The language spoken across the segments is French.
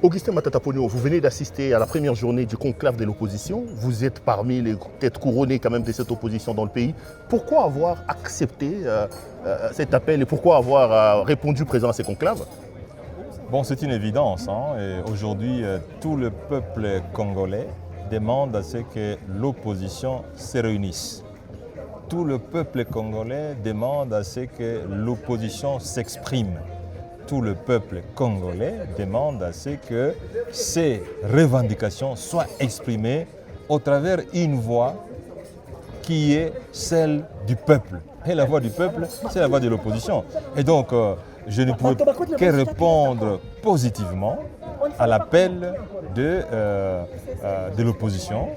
Augustin Matata Ponyo, vous venez d'assister à la première journée du conclave de l'opposition. Vous êtes parmi les têtes couronnées quand même de cette opposition dans le pays. Pourquoi avoir accepté cet appel et pourquoi avoir répondu présent à ces conclaves? Bon, c'est une évidence. Aujourd'hui, tout le peuple congolais demande à ce que l'opposition se réunisse. Tout le peuple congolais demande à ce que l'opposition s'exprime. Tout le peuple congolais demande à ce que ces revendications soient exprimées au travers une voix qui est celle du peuple. Et la voix du peuple, c'est la voix de l'opposition. Et donc, je ne pouvais que répondre positivement à l'appel de l'opposition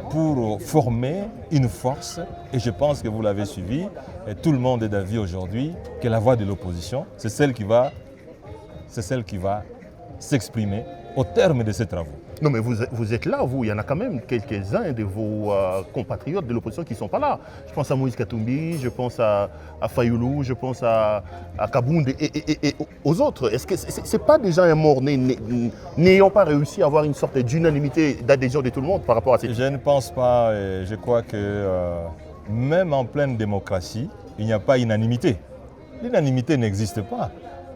pour former une force. Et je pense que vous l'avez suivi, et tout le monde est d'avis aujourd'hui que la voix de l'opposition, c'est celle qui va s'exprimer au terme de ces travaux. Non, mais vous êtes là, vous. Il y en a quand même quelques-uns de vos compatriotes de l'opposition qui ne sont pas là. Je pense à Moïse Katumbi, je pense à Fayoulou, je pense à Kabound et aux autres. Est-ce que ce n'est pas déjà un mort n'ayant pas réussi à avoir une sorte d'unanimité d'adhésion de tout le monde par rapport à cette... Je ne pense pas. Je crois que même en pleine démocratie, il n'y a pas unanimité. L'unanimité n'existe pas.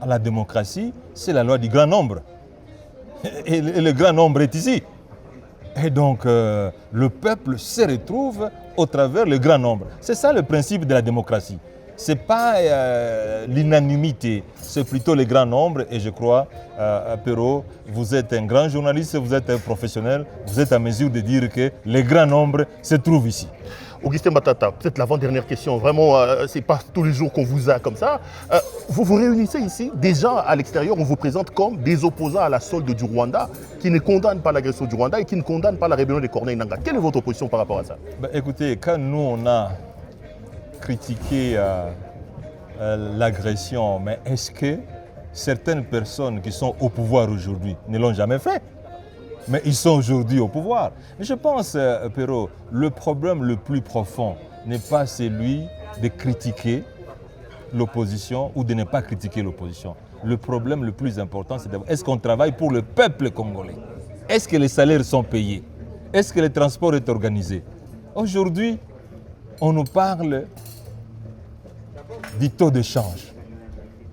La démocratie, c'est la loi du grand nombre. Et le grand nombre est ici. Et donc, le peuple se retrouve au travers le grand nombre. C'est ça le principe de la démocratie. Ce n'est pas l'unanimité, c'est plutôt le grand nombre. Et je crois, Perrault, vous êtes un grand journaliste, vous êtes un professionnel, vous êtes à mesure de dire que le grand nombre se trouve ici. Augustin Matata, peut-être l'avant-dernière question, vraiment, ce n'est pas tous les jours qu'on vous a comme ça. Vous vous réunissez ici, déjà à l'extérieur, on vous présente comme des opposants à la solde du Rwanda, qui ne condamnent pas l'agression du Rwanda et qui ne condamnent pas la rébellion de Corneille Nangaa. Quelle est votre position par rapport à ça? Écoutez, quand nous, on a critiqué l'agression, mais est-ce que certaines personnes qui sont au pouvoir aujourd'hui ne l'ont jamais fait? Mais ils sont aujourd'hui au pouvoir. Mais je pense, Perrault, le problème le plus profond n'est pas celui de critiquer l'opposition ou de ne pas critiquer l'opposition. Le problème le plus important, c'est est-ce qu'on travaille pour le peuple congolais? Est-ce que les salaires sont payés? Est-ce que le transport est organisé? Aujourd'hui, on nous parle du taux de change.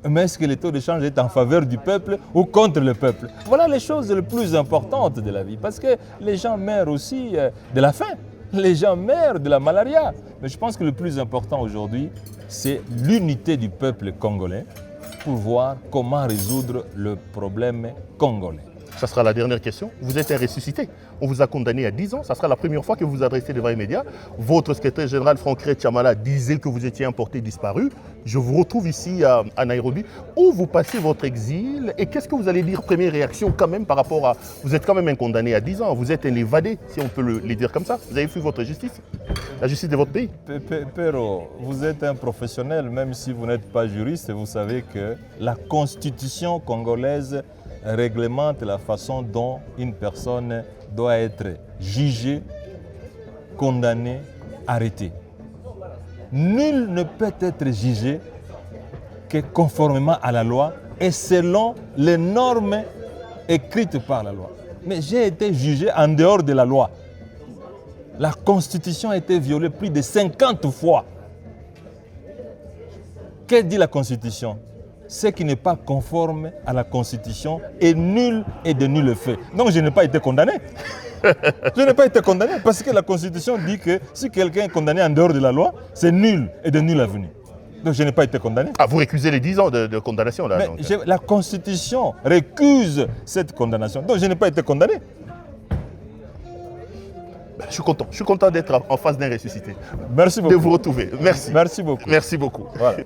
Mais est-ce que le taux de change est en faveur du peuple ou contre le peuple? Voilà les choses les plus importantes de la vie. Parce que les gens meurent aussi de la faim. Les gens meurent de la malaria. Mais je pense que le plus important aujourd'hui, c'est l'unité du peuple congolais pour voir comment résoudre le problème congolais. Ça sera la dernière question. Vous êtes un ressuscité. On vous a condamné à 10 ans. Ça sera la première fois que vous vous adressez devant les médias. Votre secrétaire général, Franck Chamala, disait que vous étiez importé disparu. Je vous retrouve ici à Nairobi. Où vous passez votre exil et qu'est-ce que vous allez dire? Première réaction quand même par rapport à... Vous êtes quand même un condamné à 10 ans. Vous êtes un évadé, si on peut le dire comme ça. Vous avez fui votre justice, la justice de votre pays. Perrault, vous êtes un professionnel, même si vous n'êtes pas juriste. Vous savez que la constitution congolaise réglemente la façon dont une personne doit être jugée, condamnée, arrêtée. Nul ne peut être jugé que conformément à la loi et selon les normes écrites par la loi. Mais j'ai été jugé en dehors de la loi. La Constitution a été violée plus de 50 fois. Que dit la Constitution? Ce qui n'est pas conforme à la Constitution est nul et de nul fait. Donc je n'ai pas été condamné. Je n'ai pas été condamné parce que la Constitution dit que si quelqu'un est condamné en dehors de la loi, c'est nul et de nul avenir. Donc je n'ai pas été condamné. Ah, vous récusez les 10 ans de condamnation là? Mais la Constitution récuse cette condamnation. Donc je n'ai pas été condamné. Je suis content d'être en face d'un ressuscité. Merci beaucoup. De vous retrouver. Merci. Merci beaucoup. Merci beaucoup. Voilà.